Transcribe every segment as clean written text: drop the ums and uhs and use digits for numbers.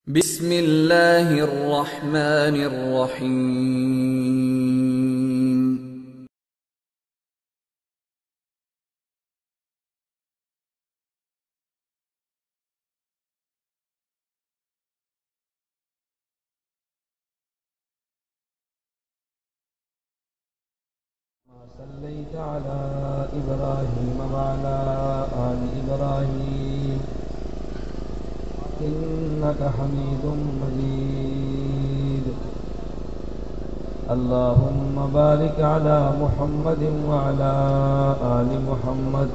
بسم اللہ الرحمن الرحیم۔ صلیت علی ابراہیم وعلی آل ابراہیم انک حمید مجید۔ اللہم بارک علی محمد وعلی آل محمد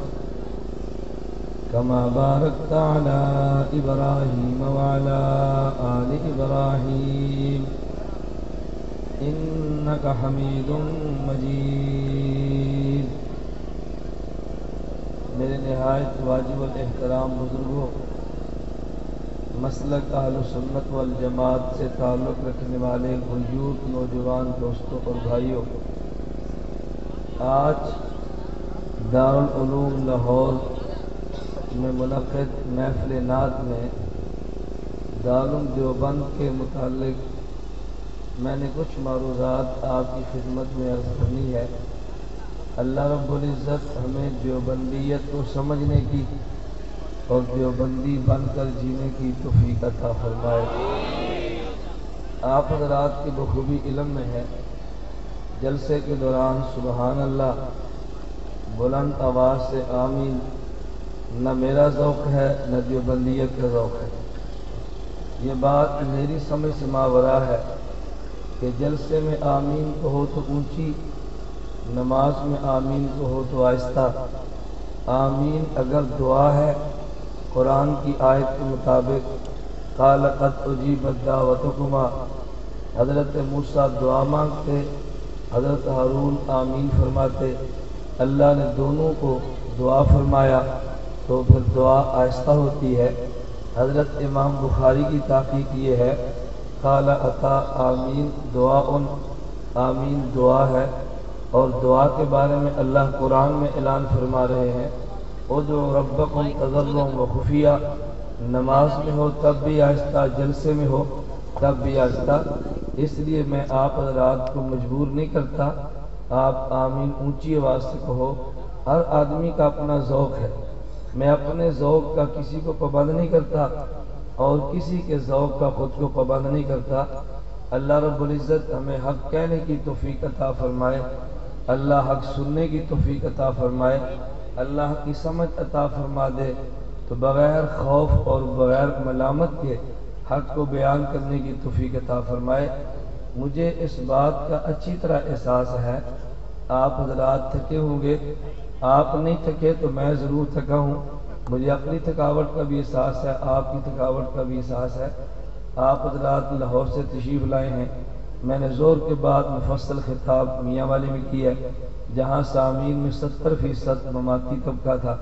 کما بارکت علی ابراہیم وعلی آل ابراہیم انک حمید مجید۔ میرے نہایت واجب الاحترام بزرگوں، مسلک اہل سنت والجماعت سے تعلق رکھنے والے غیور نوجوان دوستوں اور بھائیوں، آج دارالعلوم لاہور میں منعقد محفل نعت میں دارالعلوم دیوبند کے متعلق میں نے کچھ معروضات آپ کی خدمت میں عرض کرنی ہے۔ اللہ رب العزت ہمیں دیوبندیت کو سمجھنے کی اور دیوبندی بن کر جینے کی توفیق عطا فرمائے۔ آپ حضرات کے بخوبی علم میں ہے، جلسے کے دوران سبحان اللہ بلند آواز سے آمین نہ میرا ذوق ہے نہ دیوبندیت کا ذوق ہے۔ یہ بات میری سمجھ سے ماورا ہے کہ جلسے میں آمین کو ہو تو اونچی، نماز میں آمین کو ہو تو آہستہ۔ آمین اگر دعا ہے، قرآن کی آیت کے مطابق قال قد اجیبت دعوتکما، حضرت موسیٰ دعا مانگتے، حضرت ہارون آمین فرماتے، اللہ نے دونوں کو دعا فرمایا تو پھر دعا آہستہ ہوتی ہے۔ حضرت امام بخاری کی تحقیق یہ ہے، قال عطا آمین دعا آمین دعا ہے، اور دعا کے بارے میں اللہ قرآن میں اعلان فرما رہے ہیں ادعوا ربکم تضرعا وخفیا۔ نماز میں ہو تب بھی آہستہ، جلسے میں ہو تب بھی آہستہ۔ اس لیے میں آپ حضرات کو مجبور نہیں کرتا، آپ آمین اونچی آواز سے کہو۔ ہر آدمی کا اپنا ذوق ہے، میں اپنے ذوق کا کسی کو پابند نہیں کرتا اور کسی کے ذوق کا خود کو پابند نہیں کرتا۔ اللہ رب العزت ہمیں حق کہنے کی توفیق عطا فرمائے، اللہ حق سننے کی توفیق عطا فرمائے، اللہ کی سمجھ عطا فرما دے تو بغیر خوف اور بغیر ملامت کے حق کو بیان کرنے کی توفیق عطا فرمائے۔ مجھے اس بات کا اچھی طرح احساس ہے، آپ حضرات تھکے ہوں گے، آپ نہیں تھکے تو میں ضرور تھکا ہوں، مجھے اپنی تھکاوٹ کا بھی احساس ہے، آپ کی تھکاوٹ کا بھی احساس ہے۔ آپ حضرات لاہور سے تشریف لائے ہیں، میں نے زور کے بعد مفصل خطاب میاں والی میں کیا ہے، جہاں سامعین میں 70% مماتی طبقہ تھا،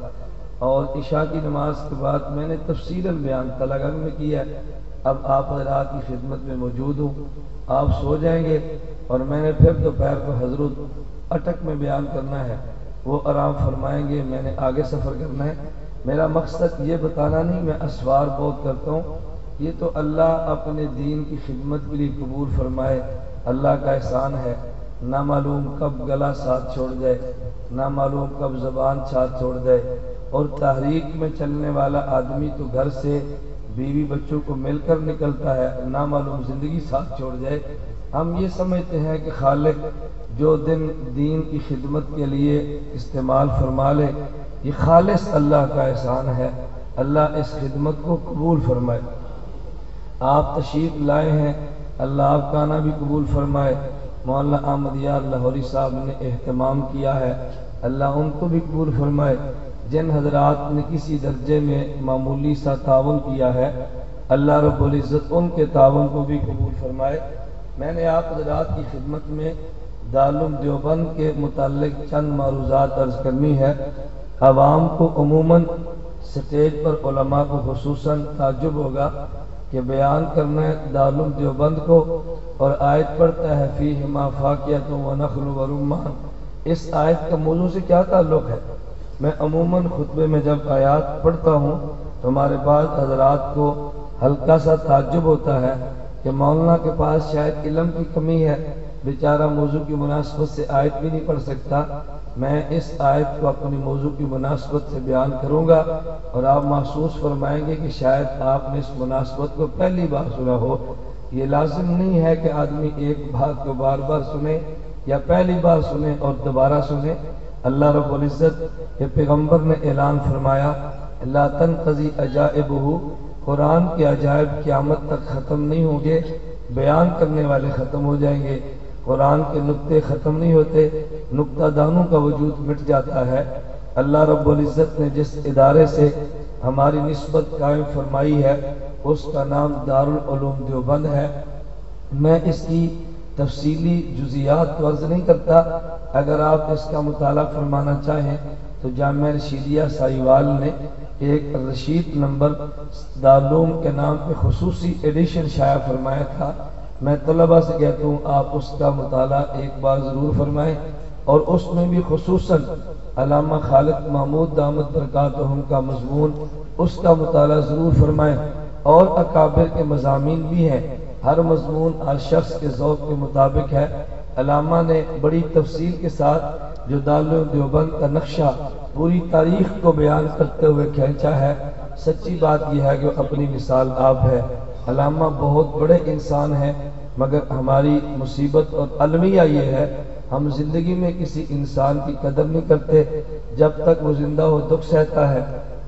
اور عشاء کی نماز کے بعد میں نے تفصیلاً بیان تلہ گنگ میں کیا ہے۔ اب آپ حضرات کی خدمت میں موجود ہوں، آپ سو جائیں گے اور میں نے پھر دوپہر کو حضرت اٹک میں بیان کرنا ہے، وہ آرام فرمائیں گے، میں نے آگے سفر کرنا ہے۔ میرا مقصد یہ بتانا نہیں، میں اسوار بہت کرتا ہوں، یہ تو اللہ اپنے دین کی خدمت کے لیے قبول فرمائے، اللہ کا احسان ہے۔ نہ معلوم کب گلا ساتھ چھوڑ جائے، نہ معلوم کب زبان ساتھ چھوڑ جائے، اور تحریک میں چلنے والا آدمی تو گھر سے بیوی بچوں کو مل کر نکلتا ہے، نہ معلوم زندگی ساتھ چھوڑ جائے۔ ہم یہ سمجھتے ہیں کہ خالق جو دن دین کی خدمت کے لیے استعمال فرما لے، یہ خالص اللہ کا احسان ہے، اللہ اس خدمت کو قبول فرمائے۔ آپ تشریف لائے ہیں، اللہ آپ کا آنا بھی قبول فرمائے۔ مولانا احمد یار لاہوری صاحب نے اہتمام کیا ہے، اللہ ان کو بھی قبول فرمائے۔ جن حضرات نے کسی درجے میں معمولی سا تعاون کیا ہے، اللہ رب العزت ان کے تعاون کو بھی قبول فرمائے۔ میں نے آپ حضرات کی خدمت میں دارالعلوم دیوبند کے متعلق چند معروضات عرض کرنی ہے۔ عوام کو عموماً سٹیج پر علماء کو خصوصاً تعجب ہوگا کہ بیان کرنا ہے دارالعلوم دیوبند کو اور آیت پڑھتا ہے فیہما فاکہۃ ونخل ورمان، اس آیت کا موضوع سے کیا تعلق ہے؟ میں عموماً خطبے میں جب آیات پڑھتا ہوں تو ہمارے بعض حضرات کو ہلکا سا تعجب ہوتا ہے کہ مولانا کے پاس شاید علم کی کمی ہے، بیچارہ موضوع کی مناسبت سے آیت بھی نہیں پڑھ سکتا۔ میں اس آیت کو اپنی موضوع کی مناسبت سے بیان کروں گا اور آپ محسوس فرمائیں گے کہ شاید آپ نے اس مناسبت کو پہلی بار سنا ہو۔ یہ لازم نہیں ہے کہ آدمی ایک بات کو بار بار سنے یا پہلی بار سنے اور دوبارہ سنے۔ اللہ رب العزت کے پیغمبر نے اعلان فرمایا، لا تنقضی عجائبہ، قرآن کے عجائب قیامت تک ختم نہیں ہوں گے، بیان کرنے والے ختم ہو جائیں گے، قرآن کے نقطے ختم نہیں ہوتے، نقطہ دانوں کا وجود مٹ جاتا ہے۔ اللہ رب العزت نے جس ادارے سے ہماری نسبت قائم فرمائی ہے اس کا نام دارالعلوم دیوبند ہے۔ میں اس کی تفصیلی جزیات کو عرض نہیں کرتا، اگر آپ اس کا مطالعہ فرمانا چاہیں تو جامعہ رشیدیہ سائیوال نے ایک رشید نمبر دارالعلوم کے نام پہ خصوصی ایڈیشن شائع فرمایا تھا۔ میں طلبہ سے کہتا ہوں آپ اس کا مطالعہ ایک بار ضرور فرمائیں، اور اس میں بھی خصوصاً علامہ خالد محمود دامت برکاتہم کا مضمون، اس کا مطالعہ ضرور فرمائیں، اور اکابر کے مضامین بھی ہیں، ہر مضمون ہر شخص کے ذوق کے مطابق ہے۔ علامہ نے بڑی تفصیل کے ساتھ جو دارالعلوم دیوبند کا نقشہ پوری تاریخ کو بیان کرتے ہوئے کھینچا ہے، سچی بات یہ ہے کہ اپنی مثال آپ ہے۔ علامہ بہت بڑے انسان ہیں، مگر ہماری مصیبت اور المیہ یہ ہے ہم زندگی میں کسی انسان کی قدر نہیں کرتے۔ جب تک وہ زندہ ہو دکھ سہتا ہے،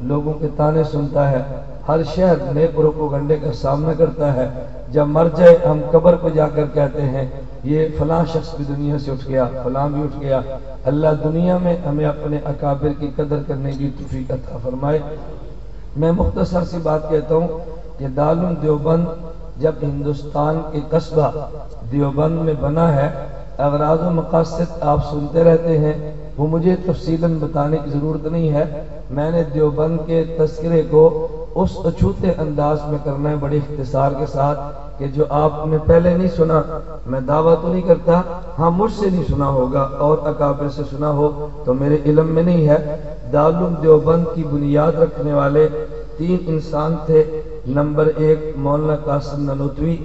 لوگوں کے تانے سنتا ہے، ہر شہر نئے پروپیگنڈے کا سامنا کرتا ہے۔ جب مر جائے ہم قبر پہ جا کر کہتے ہیں یہ فلاں شخص بھی دنیا سے اٹھ گیا، فلاں بھی اٹھ گیا۔ اللہ دنیا میں ہمیں اپنے اکابر کی قدر کرنے کی توفیق عطا فرمائے۔ میں مختصر سی بات کہتا ہوں کہ دارالعلوم دیوبند جب ہندوستان کے قصبہ دیوبند میں بنا ہے، اغراض و مقاصد آپ سنتے رہتے ہیں، وہ مجھے تفصیلاً بتانے کی ضرورت نہیں ہے۔ میں نے دیوبند کے تذکرے کو اس اچھوتے انداز میں کرنا ہے بڑی اختصار کے ساتھ کہ جو آپ نے پہلے نہیں سنا۔ میں دعویٰ تو نہیں کرتا، ہاں مجھ سے نہیں سنا ہوگا اور اکابر سے سنا ہو تو میرے علم میں نہیں ہے۔ دارالعلوم دیوبند کی بنیاد رکھنے والے 3 انسان تھے۔ نمبر 1 مولانا قاسم نانوتوی،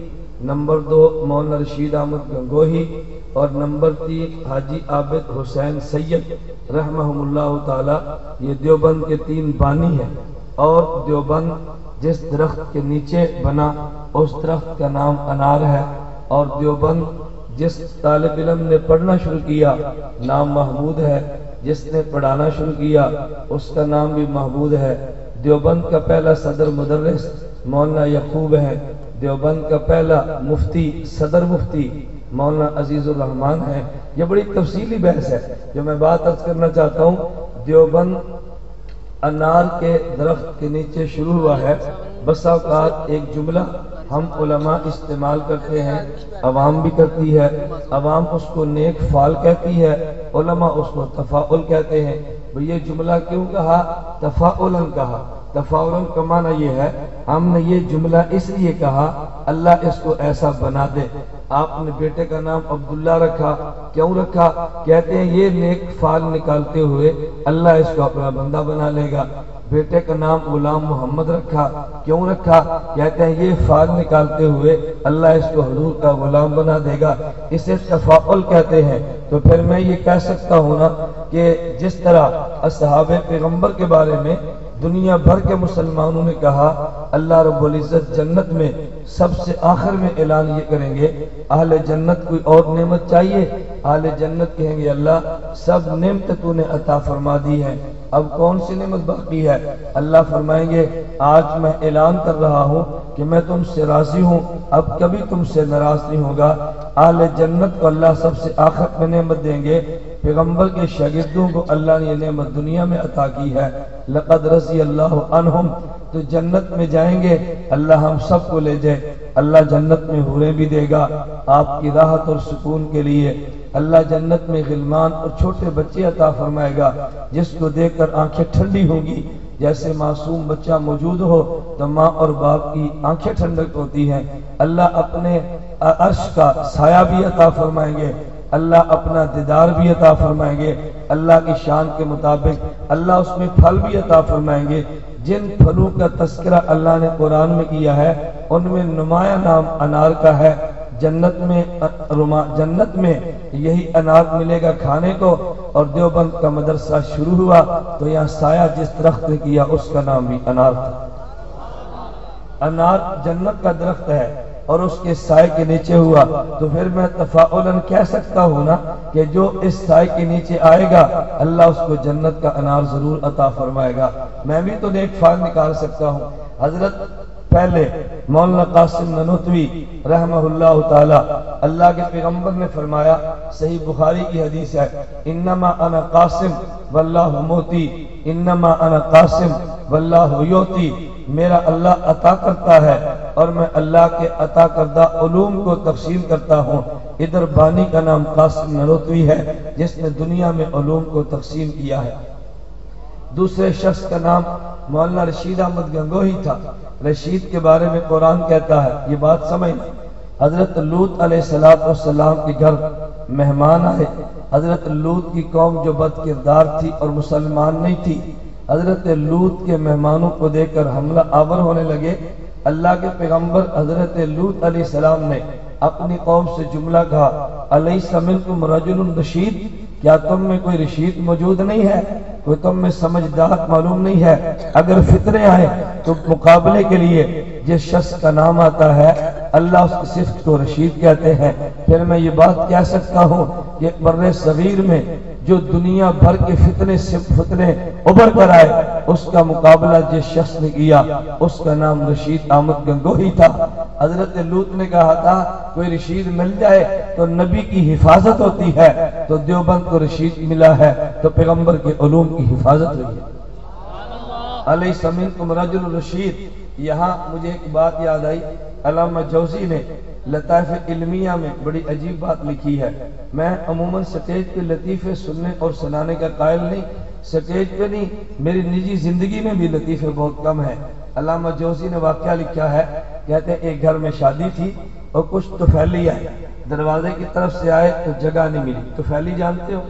نمبر 2 مولانا رشید احمد گنگوہی، اور نمبر 3 حاجی عابد حسین سید رحمہم اللہ تعالی۔ یہ دیوبند کے 3 بانی ہیں، اور دیوبند جس درخت کے نیچے بنا اس درخت کا نام انار ہے، اور دیوبند جس طالب علم نے پڑھنا شروع کیا نام محمود ہے، جس نے پڑھانا شروع کیا اس کا نام بھی محمود ہے۔ دیوبند کا پہلا صدر مدرس مولانا یعقوب ہے، دیوبند کا پہلا مفتی صدر مفتی مولانا عزیز الرحمان ہے۔ یہ بڑی تفصیلی بحث ہے، جو میں بات عرض کرنا چاہتا ہوں۔ دیوبند انار کے درخت کے نیچے شروع ہوا ہے۔ بسا اوقات ایک جملہ ہم علماء استعمال کرتے ہیں، عوام بھی کرتی ہے، عوام اس کو نیک فعل کہتی ہے، علماء اس کو تفاعل کہتے ہیں۔ یہ جملہ کیوں کہا؟ تفاعلاً کہا۔ تفاعلاً کا معنی یہ ہے ہم نے یہ جملہ اس لیے کہا اللہ اس کو ایسا بنا دے۔ آپ نے بیٹے کا نام عبداللہ رکھا، کیوں رکھا؟ کہتے ہیں یہ نیک فعل نکالتے ہوئے اللہ اس کو اپنا بندہ بنا لے گا۔ بیٹے کا نام غلام محمد رکھا، کیوں رکھا؟ کہتے ہیں یہ فعل نکالتے ہوئے اللہ اس کو حضور کا غلام بنا دے گا۔ اسے تفاعل کہتے ہیں۔ تو پھر میں یہ کہہ سکتا ہوں نا کہ جس طرح اصحاب پیغمبر کے بارے میں دنیا بھر کے مسلمانوں نے کہا اللہ رب العزت جنت میں سب سے آخر میں اعلان یہ کریں گے اہل جنت کوئی اور نعمت چاہیے؟ اہل جنت کہیں گے اللہ سب نعمت تو نے عطا فرما دی ہے، اب کون سی نعمت باقی ہے؟ اللہ فرمائیں گے آج میں اعلان کر رہا ہوں کہ میں تم سے راضی ہوں، اب کبھی تم سے ناراض نہیں ہوگا۔ اہل جنت کو اللہ سب سے آخر میں نعمت دیں گے۔ پیغمبر کے شاگردوں کو اللہ نے یہ نعمت دنیا میں عطا کی ہے، لقد رضی اللہ عنہم۔ تو جنت میں جائیں گے، اللہ ہم سب کو لے جائے، اللہ جنت میں حوریں بھی دے گا آپ کی راحت اور سکون کے لیے۔ اللہ جنت میں غلمان اور چھوٹے بچے عطا فرمائے گا جس کو دیکھ کر آنکھیں ٹھنڈی ہوں گی۔ جیسے معصوم بچہ موجود ہو تو ماں اور باپ کی آنکھیں ٹھنڈک ہوتی ہیں۔ اللہ اپنے عرش کا سایہ بھی عطا فرمائیں گے، اللہ اپنا دیدار بھی عطا فرمائیں گے، اللہ کی شان کے مطابق اللہ اس میں پھل بھی عطا فرمائیں گے۔ جن پھلوں کا تذکرہ اللہ نے قرآن میں کیا ہے ان میں نمایاں نام انار کا ہے۔ جنت میں یہی انار ملے گا کھانے کو، اور دیوبند کا مدرسہ شروع ہوا تو یہاں سایہ جس درخت نے کیا اس کا نام بھی انار تھا۔ انار جنت کا درخت ہے اور اس کے سائے کے نیچے ہوا، تو پھر میں تفاعلاً کہہ سکتا ہوں نا کہ جو اس سائے کے نیچے آئے گا اللہ اس کو جنت کا انار ضرور عطا فرمائے گا۔ میں بھی تو نیک فال نکال سکتا ہوں۔ حضرت پہلے مولانا قاسم نانوتوی رحمہ اللہ تعالی، اللہ کے پیغمبر نے فرمایا، صحیح بخاری کی حدیث ہے، انما انا قاسم واللہ موتی، انما انا قاسم واللہ یوتی، میرا اللہ عطا کرتا ہے اور میں اللہ کے عطا کردہ علوم کو تقسیم کرتا ہوں۔ ادھر بانی کا نام قاسم نانوتوی ہے جس نے دنیا میں علوم کو تقسیم کیا ہے۔ دوسرے شخص کا نام مولانا رشید احمد گنگوہی تھا۔ رشید کے بارے میں قرآن کہتا ہے، یہ بات سمجھ، حضرت لوط علیہ السلام کے گھر مہمان آئے۔ حضرت لوط کی قوم جو بد کردار تھی اور مسلمان نہیں تھی، حضرت لوط کے مہمانوں کو دیکھ کر حملہ آور ہونے لگے۔ اللہ کے پیغمبر حضرت لوط علیہ السلام نے اپنی قوم سے جملہ کہا، الیس منکم رجل رشید، کیا تم میں کوئی رشید موجود نہیں ہے، کوئی تم میں سمجھدار معلوم نہیں ہے؟ اگر فتنے آئے تو مقابلے کے لیے جس شخص کا نام آتا ہے اللہ اس کی صفت کو رشید کہتے ہیں۔ پھر میں یہ بات کہہ سکتا ہوں کہ بر صغیر میں جو دنیا بھر کے فتنے ابھر کر آئے اس کا مقابلہ جس شخص نے کیا اس کا نام رشید احمد گنگوہی تھا۔ حضرت لوط نے کہا تھا کوئی رشید مل جائے تو نبی کی حفاظت ہوتی ہے، تو دیوبند کو رشید ملا ہے تو پیغمبر کے علوم کی حفاظت ہوئی ہے۔ الیس منکم رجل رشید، یہاں مجھے ایک بات یاد آئی، علامہ جوزی نے لطائف علمیہ میں بڑی عجیب بات لکھی ہے۔ میں عموماً سٹیج پہ لطیفے سننے اور سنانے کا قائل نہیں، سٹیج پہ نہیں، میری نجی زندگی میں بھی لطیفے بہت کم ہیں۔ علامہ جوزی نے واقعہ لکھا ہے، کہتے ہیں ایک گھر میں شادی تھی اور کچھ طفیلی آئے، دروازے کی طرف سے آئے تو جگہ نہیں ملی۔ طفیلی جانتے ہو؟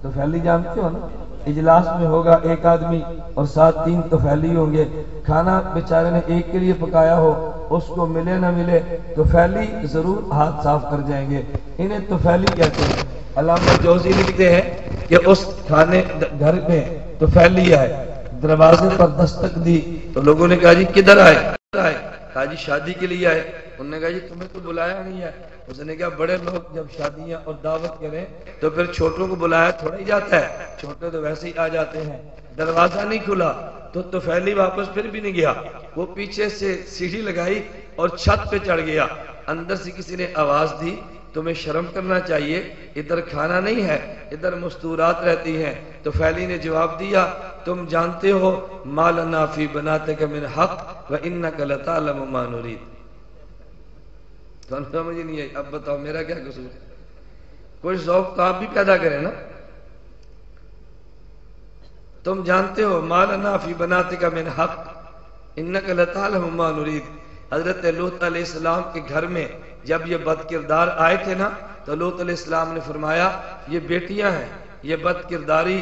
طفیلی جانتے ہو نا؟ اجلاس میں ہوگا ایک آدمی اور ساتھ 3 طفیلی ہوں گے، کھانا بیچارے نے ایک کے لیے پکایا ہو، اس کو ملے نہ ملے طفیلی ضرور ہاتھ صاف کر جائیں گے، انہیں طفیلی کہتے ہیں۔ علامہ جوزی لکھتے ہیں کہ اس کھانے گھر میں طفیلی آئے، دروازے پر دستک دی تو لوگوں نے کہا جی کدھر آئے؟ کہا جی شادی کے لیے آئے۔ انہوں نے کہا جی تمہیں تو بلایا نہیں ہے۔ اس نے کہا بڑے لوگ جب شادیاں اور دعوت کریں تو پھر چھوٹوں کو بلایا تھوڑا ہی جاتا ہے، چھوٹے تو ویسے ہی آ جاتے ہیں۔ دروازہ نہیں کھلا تو طفیلی واپس پھر بھی نہیں گیا، وہ پیچھے سے سیڑھی لگائی اور چھت پہ چڑھ گیا۔ اندر سے کسی نے آواز دی تمہیں شرم کرنا چاہیے، ادھر کھانا نہیں ہے، ادھر مستورات رہتی ہیں۔ طفیلی نے جواب دیا تم جانتے ہو ما لنا فی بناتک من حق وانک لتعلم ما نرید۔ سمجھ نہیں آئی؟ اب بتاؤ میرا کیا قصور ہے؟ کوئی ذوق تو آپ بھی پیدا کریں نا۔ تم جانتے ہو ما لنا فی بناتک من حق انک لتعلم ما نرید۔ حضرت لوط علیہ السلام کے گھر میں جب یہ بد کردار آئے تھے نا تو لوط علیہ السلام نے فرمایا یہ بیٹیاں ہیں، یہ بد کرداری،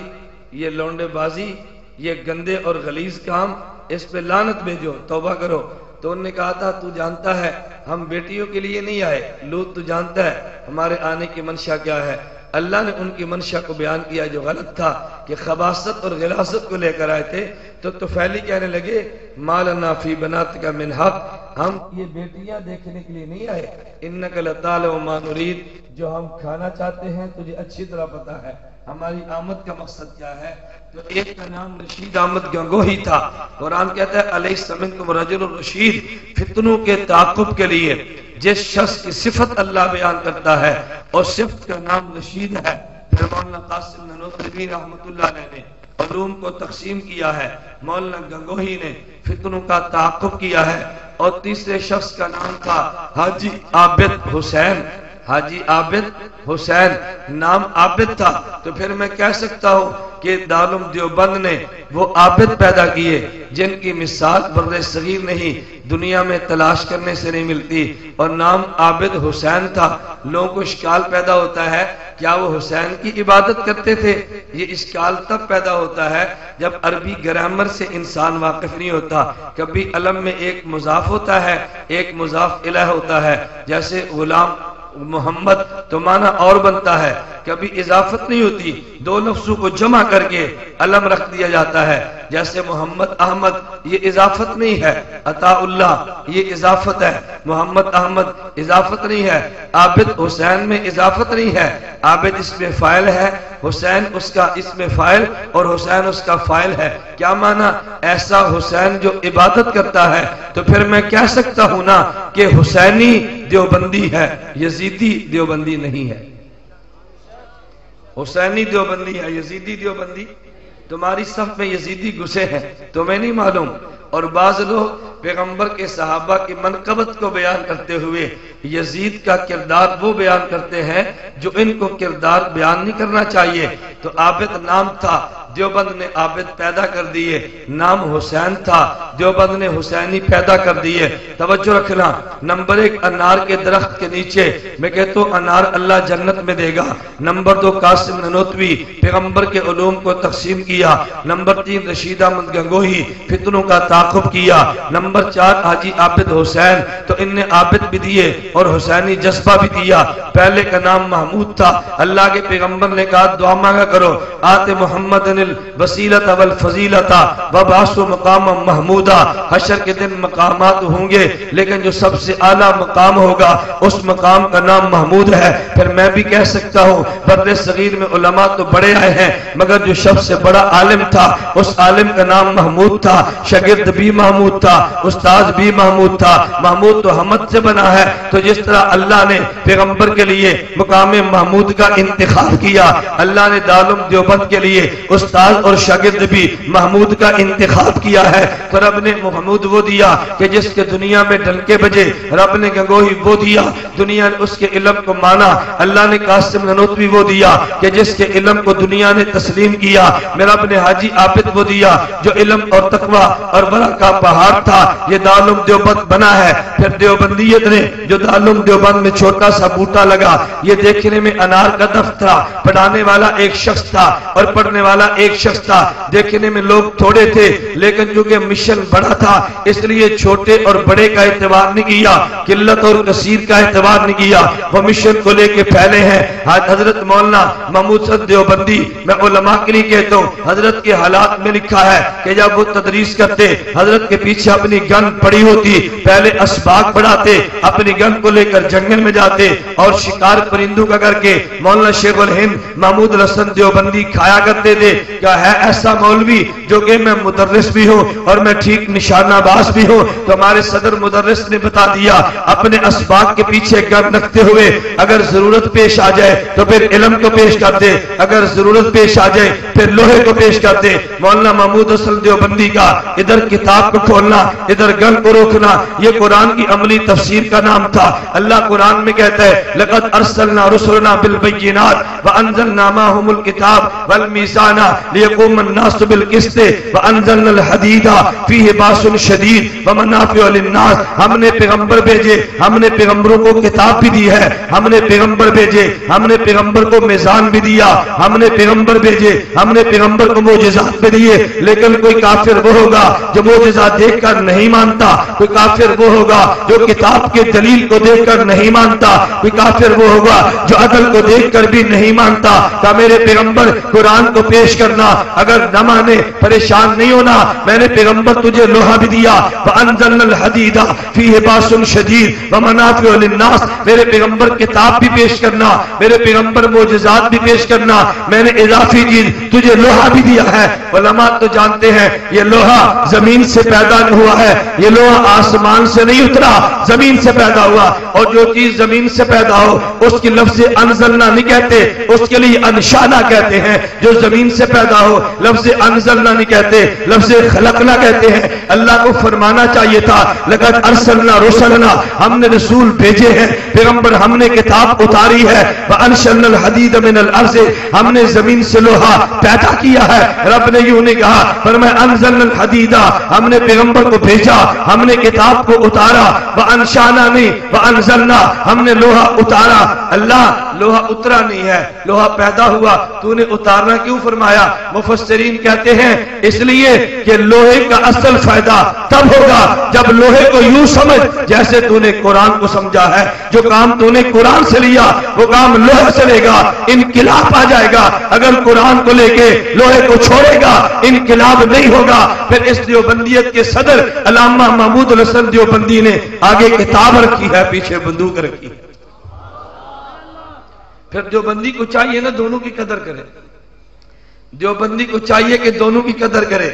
یہ لونڈے بازی، یہ گندے اور غلیظ کام، اس پہ لعنت بھیجو، توبہ کرو۔ تو انہوں نے کہا تھا تو جانتا ہے ہم بیٹیوں کے لیے نہیں آئے، لوط تو جانتا ہے ہمارے آنے کی منشا کیا ہے۔ اللہ نے ان کی منشا کو بیان کیا جو غلط تھا کہ خباثت اور غلاظت کو لے کر آئے تھے۔ تو طفیلی کہنے لگے ما لنا فی بناتک من حق، ہم یہ بیٹیاں دیکھنے کے لیے نہیں آئے، انک لتعلم ما نرید، جو ہم کھانا چاہتے ہیں تجھے اچھی طرح پتا ہے ہماری آمد کا مقصد کیا ہے۔ تو ایک کا نام رشید احمد گنگوہی تھا۔ قرآن کہتا ہے الیس منکم رجل رشید، فتنوں کے تعاقب کے لیے جس شخص کی صفت اللہ بیان کرتا ہے اور صفت کا نام رشید ہے۔ پھر مولانا قاسم نانوتوی رحمۃ اللہ علیہ نے علوم کو تقسیم کیا ہے، مولانا گنگوہی نے فتنوں کا تعاقب کیا ہے، اور تیسرے شخص کا نام تھا حاجی عابد حسین۔ حاجی عابد حسین نام عابد تھا۔ تو پھر میں کہہ سکتا ہوں کہ دارالعلوم دیوبند نے وہ عابد پیدا کیے جن کی مثال برد صغیر نہیں دنیا میں تلاش کرنے سے نہیں ملتی، اور نام عابد حسین تھا۔ لوگوں کو اشکال پیدا ہوتا ہے کیا وہ حسین کی عبادت کرتے تھے؟ یہ اشکال تب پیدا ہوتا ہے جب عربی گرامر سے انسان واقف نہیں ہوتا۔ کبھی علم میں ایک مضاف ہوتا ہے، ایک مضاف الیہ ہوتا ہے، جیسے غلام محمد تو معنی اور بنتا ہے، کبھی اضافت نہیں ہوتی، دو لفظوں کو جمع کر کے علم رکھ دیا جاتا ہے، جیسے محمد احمد یہ اضافت نہیں ہے، عطا اللہ یہ اضافت ہے، محمد احمد اضافت نہیں ہے، عابد حسین میں اضافت نہیں ہے، عابد اس میں فاعل ہے، حسین اس کا اس میں فاعل اور حسین اس کا فاعل ہے۔ کیا معنی؟ ایسا حسین جو عبادت کرتا ہے، تو پھر میں کہہ سکتا ہوں نا کہ حسینی دیوبندی ہے، یزیدی دیوبندی نہیں ہے۔ حسینی دیوبندی ہے، یزیدی دیوبندی؟ تمہاری صف میں یزیدی گھسے ہیں، تمہیں نہیں معلوم؟ اور بعض لوگ پیغمبر کے صحابہ کی منقبت کو بیان کرتے ہوئے یزید کا کردار وہ بیان کرتے ہیں جو ان کو کردار بیان نہیں کرنا چاہیے۔ تو عابد نام تھا، دیوبند نے عابد پیدا کر دیے، نام حسین تھا، دیوبند نے حسینی پیدا کر دیے۔ توجہ رکھنا، نمبر 1 انار کے درخت کے نیچے میں کہتا ہوں انار اللہ جنت میں دے گا۔ نمبر 2 قاسم نانوتوی پیغمبر کے علوم کو تقسیم کیا۔ نمبر 3 رشید احمد گنگوہی فتنوں کا تعاقب کیا۔ نمبر 4 حاجی عابد حسین، تو ان نے عابد بھی دیے اور حسینی جذبہ بھی دیا۔ پہلے کا نام محمود تھا، اللہ کے پیغمبر نے کہا دعا مانگا کرو، آت محمد الوسیلۃ والفضیلۃ وبعث مقام محمودہ۔ حشر کے دن مقامات ہوں گے، لیکن جو سب سے اعلیٰ مقام ہوگا اس مقام کا نام محمود ہے۔ پھر میں بھی کہہ سکتا ہوں برد صغیر میں علماء تو بڑے آئے ہیں، مگر جو سب سے بڑا عالم تھا اس عالم کا نام محمود تھا، شاگرد بھی محمود تھا، استاد بھی محمود تھا۔ محمود تو حمد سے بنا ہے، تو جس طرح اللہ نے پیغمبر کے لیے مقام محمود کا انتخاب کیا، اللہ نے دارالعلوم دیوبند کے لیے استاد اور شاگرد بھی محمود کا انتخاب کیا ہے۔ تو رب نے محمود وہ دیا کہ جس کے دنیا میں ڈنکے بجے، رب نے گنگوہی وہ دیا دنیا نے اس کے علم کو مانا، اللہ نے قاسم نانوتوی وہ دیا کہ جس کے علم کو دنیا نے تسلیم کیا، میرا رب نے حاجی عابد وہ دیا جو علم اور تقوی اور ورع کا پہاڑ تھا۔ یہ دارالعلوم دیوبند بنا ہے۔ پھر دیوبندیت نے جو دارالعلوم دیوبند میں چھوٹا سا بوٹا لگا، یہ دیکھنے میں انار کا درخت تھا، پڑھانے والا ایک شخص تھا اور پڑھنے والا ایک شخص تھا، دیکھنے میں لوگ تھوڑے تھے، لیکن چونکہ مشن بڑا تھا اس لیے چھوٹے اور بڑے کا اعتبار نہیں کیا، قلت اور کثیر کا اعتبار نہیں کیا، وہ مشن کو لے کے پھیلے ہیں۔ حضرت مولانا محمود صد دیوبندی، میں علماء کے لیے کہتا ہوں، حضرت کے حالات میں لکھا ہے کہ جب وہ تدریس کرتے حضرت کے پیچھے اپنی گن پڑی ہوتی، پہلے اسباق پڑھاتے، اپنی گن کو لے کر جنگل میں جاتے اور شکار پرندوں کا کر کے مولانا شیخ الہند محمود الحسن دیوبندی کھایا کرتے تھے۔ کیا ہے ایسا مولوی جو کہ میں مدرس بھی ہوں اور میں ٹھیک نشانہ باز بھی ہوں؟ تو ہمارے صدر مدرس نے بتا دیا اپنے اسباق کے پیچھے گن رکھتے ہوئے اگر ضرورت پیش آ جائے تو پھر علم کو پیش کر دے، اگر ضرورت پیش آ جائے پھر لوہے کو پیش کر دے۔ مولانا محمود حسن دیوبندی کا ادھر کتاب کو کھولنا، ادھر گن کو روکنا، یہ قرآن کی عملی تفسیر کا نام تھا۔ اللہ قرآن میں کہتا ہے لقد ارسلنا رسلنا بالبینات وانزلنا معهم الكتاب والميزان ليقوم الناس بالقسط وانزلنا الحديد فيه باس شديد ومنافع للناس۔ ہم نے پیغمبر بھیجے، ہم نے پیغمبروں کو کتاب بھی دی ہے، ہم نے پیغمبر بھیجے، ہم نے پیغمبر کو میزان بھی دیا، ہم نے پیغمبر بھیجے، ہم نے پیغمبر کو معجزات بھی دیے۔ لیکن کوئی کافر وہ ہوگا جو معجزات دیکھ کر نہیں مانتا، کوئی کافر وہ ہوگا جو کتاب کے دلیل کو دیکھ کر نہیں مانتا، کوئی کافر وہ ہوگا جو عدل کو دیکھ کر بھی نہیں مانتا۔ کہ میرے پیغمبر قرآن کو پیش کرنا، اگر نہ مانے پریشان نہیں ہونا، میں نے پیغمبر تجھے لوہا بھی دیا، وَأَنزَلْنَا الْحَدِيدَ فِيهِ بَأْسٌ شَدِيدٌ وَمَنَافِعُ لِلنَّاسِ۔ میرے پیغمبر کتاب بھی پیش کرنا، میرے پیغمبر معجزات بھی پیش کرنا، میں نے اضافی چیز تجھے لوہا بھی دیا ہے۔ علماء تو جانتے ہیں یہ لوہا زمین سے پیدا ہوا ہے، یہ لوہا آسمان سے نہیں اترا، زمین سے پیدا ہوا، اور جو چیز زمین سے پیدا ہو اس کی لفظ انزلنا نہیں کہتے، اس کے لیے انشانا کہتے ہیں۔ جو زمین سے پیدا ہو لفظ انزلنا نہیں کہتے، لفظ خلقنا کہتے ہیں۔ اللہ کو فرمانا چاہیے تھا لقد ارسلنا رسلنا، ہم نے رسول بھیجے ہیں، پیغمبر ہم نے کتاب اتاری ہے، وانشلنا الحدید من الارض، ہم نے زمین سے لوہا پیدا کیا ہے۔ رب نے یوں نہیں کہا، فرمایا انزلنا الحدید، ہم نے پیغمبر کو بھیجا، ہم نے کتاب کو اتارا، وانشانا نہیں وانزلنا، ہم نے لوہا اتارا۔ اللہ لوہا اترا نہیں ہے، لوہا پیدا ہوا، تو نے اتارنا کیوں فرمایا؟ مفسرین کہتے ہیں اس لیے کہ لوہے کا اصل فائدہ تب ہوگا جب لوہے کو یوں سمجھ جیسے تو نے قرآن کو سمجھا ہے۔ جو کام تو نے قرآن سے لیا وہ کام لوہے سے لے گا، انقلاب آ جائے گا۔ اگر قرآن کو لے کے لوہے کو چھوڑے گا انقلاب نہیں ہوگا۔ پھر اس دیوبندیت کے صدر علامہ محمود الحسن دیوبندی نے آگے کتاب رکھی ہے، پیچھے بندوق رکھی ہے۔ پھر دیوبندی کو چاہیے نا دونوں کی قدر کرے، دیوبندی کو چاہیے کہ دونوں کی قدر کرے،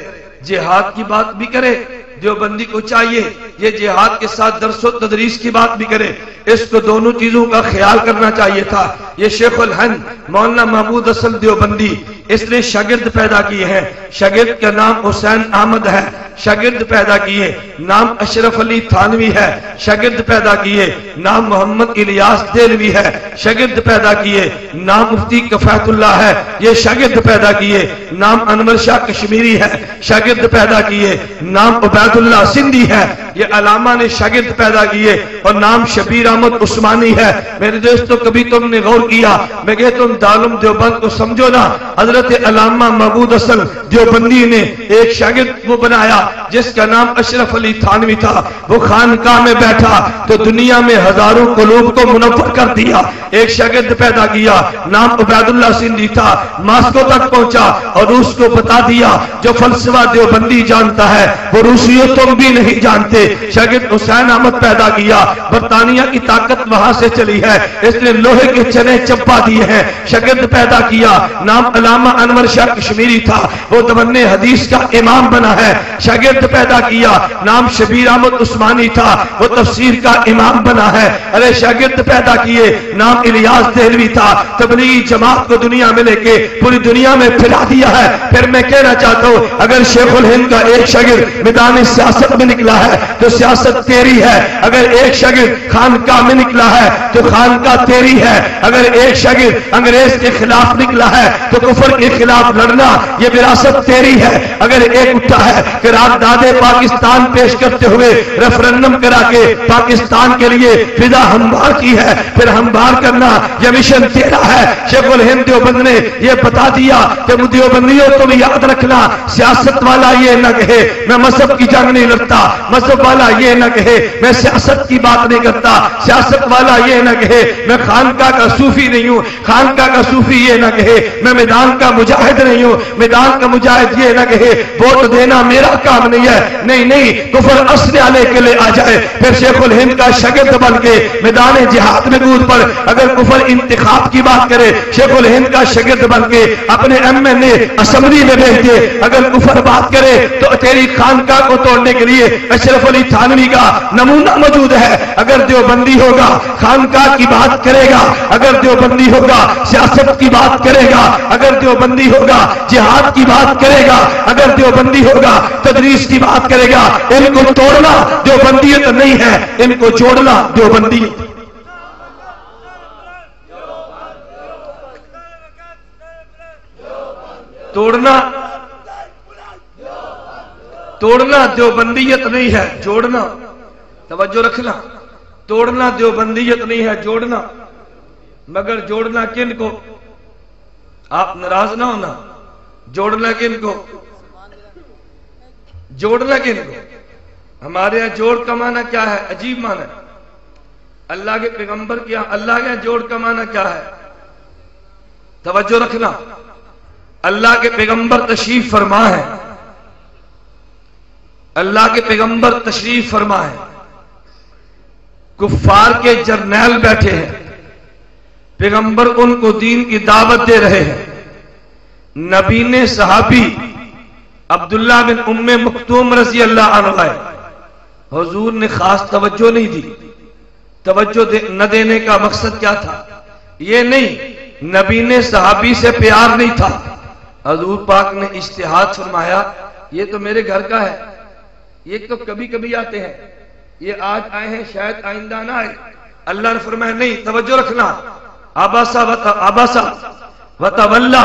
جہاد کی بات بھی کرے، دیوبندی کو چاہیے یہ جہاد کے ساتھ درس و تدریس کی بات بھی کرے۔ اس کو دونوں چیزوں کا خیال کرنا چاہیے تھا۔ یہ شیخ الہند مولانا محمود حسن دیوبندی، اس نے شاگرد پیدا کیے ہیں، شاگرد کا نام حسین احمد ہے، شاگرد پیدا کیے، نام اشرف علی تھانوی ہے، شاگرد پیدا کیے، نام محمد الیاس دہلوی ہے، شاگرد پیدا کیے، نام مفتی کفایت اللہ ہے، یہ شاگرد پیدا کیے، نام انور شاہ کشمیری ہے، شاگرد پیدا کیے، نام عبید اللہ سندھی ہے، یہ علامہ نے شاگرد پیدا کیے، اور نام شبیر احمد عثمانی ہے۔ میرے دوستو کبھی تم نے غور کیا؟ میں کہ تم دارالعلوم دیوبند کو سمجھو نا، حضرت علامہ محمود حسن دیوبندی نے ایک شاگرد کو بنایا جس کا نام اشرف علی تھانوی تھا۔ وہ خانقاہ میں بیٹھا تو دنیا میں ہزاروں قلوب کو منور کر دیا۔ ایک شاگرد پیدا کیا، نام عبید اللہ سندھی تھا، ماسکو تک پہنچا اور روس کو بتا دیا جو فلسفہ دیوبندی جانتا ہے وہ روسیوں تم بھی نہیں جانتے۔ شاگرد حسین احمد پیدا کیا، برطانیہ کی طاقت وہاں سے چلی ہے، اس نے لوہے کے چنے چپا دیے ہیں۔ شاگرد پیدا کیا، نام علامہ انور شاہ کشمیری تھا، وہ دیوبند حدیث کا امام بنا ہے۔ شاگرد پیدا کیا، نام شبیر احمد عثمانی تھا، وہ تفسیر کا امام بنا ہے۔ ارے شاگرد پیدا کیے، نام الیاس دہلوی تھا، تبلیغی جماعت کو دنیا میں لے کے پوری دنیا میں پھیلا دیا ہے۔ پھر میں کہنا چاہتا ہوں اگر شیخ الہند کا ایک شاگرد میدان سیاست میں نکلا ہے تو سیاست تیری ہے، اگر ایک شاگرد خانقاہ میں نکلا ہے تو خانقاہ تیری ہے، اگر ایک شاگرد انگریز کے خلاف نکلا ہے تو کفر کے خلاف لڑنا یہ وراثت تیری ہے۔ اگر ایک اٹھا ہے کہ رات دادے پاکستان پیش کرتے ہوئے ریفرنڈم کرا کے پاکستان کے لیے فضا ہموار کی ہے، پھر ہموار کرنا یہ مشن تیرا ہے۔ شیخ الہند دیوبند نے یہ بتا دیا کہ دیوبندیوں تم یاد رکھنا، سیاست والا یہ نہ کہے میں مذہب کی جنگ نہیں لڑتا، مذہب والا یہ نہ کہے میں سیاست کی بات نہیں کرتا، سیاست والا یہ نہ کہے میں خانقاہ کا صوفی نہیں ہوں، خانقاہ کا صوفی یہ نہ کہے میں میدان کا مجاہد نہیں ہوں، میدان کا مجاہد یہ نہ کہے ووٹ دینا میرا کام نہیں ہے۔ نہیں نہیں، کفر اصل والے کے لے آ جائے پھر شیخ الہند کا شاگرد بن کے میدان جہاد میں کود پڑ۔ اگر کفر انتخاب کی بات کرے شیخ الہند کا شاگرد بن کے اپنے ایم این اے اسمبلی میں بھیج دے۔ اگر کفر بات کرے تو تیری خانقاہ کو توڑنے کے لیے اشرف علی تھانوی کا نمونہ موجود ہے۔ اگر دیوبندی ہوگا خانقاہ کی بات کرے گا، اگر دیوبندی ہوگا سیاست کی بات کرے گا، اگر دیوبندی ہوگا جہاد کی بات کرے گا، اگر دیوبندی ہوگا تدریس کی بات کرے گا۔ ان کو توڑنا دیوبندیت نہیں ہے، ان کو جوڑنا دیوبندیت۔ توڑنا دیوبندیت نہیں ہے، جوڑنا، توجہ رکھنا، توڑنا دیوبندیت نہیں ہے، جوڑنا۔ مگر جوڑنا کن کو؟ آپ ناراض نہ ہونا، جوڑنا کن کو؟ جوڑنا کن کو؟ ہمارے یہاں جوڑ کا معنی کیا ہے؟ عجیب معنی ہے۔ اللہ کے پیغمبر کیا اللہ کے جوڑ کا معنی کیا ہے؟ توجہ رکھنا، اللہ کے پیغمبر تشریف فرما ہے، اللہ کے پیغمبر تشریف فرما ہے، کفار کے جرنیل بیٹھے ہیں، پیغمبر ان کو دین کی دعوت دے رہے ہیں۔ نبی نے صحابی عبداللہ بن ام مکتوم رضی اللہ عنہ آئے، حضور نے خاص توجہ نہیں دی۔ توجہ نہ دینے کا مقصد کیا تھا؟ یہ نہیں، نبی نے صحابی سے پیار نہیں تھا، حضور پاک نے اجتہاد فرمایا یہ تو میرے گھر کا ہے، یہ تو کبھی کبھی آتے ہیں، یہ آج آئے ہیں شاید آئندہ نہ آئے۔ اللہ نے فرمایا نہیں، توجہ رکھنا، عبسا وتولا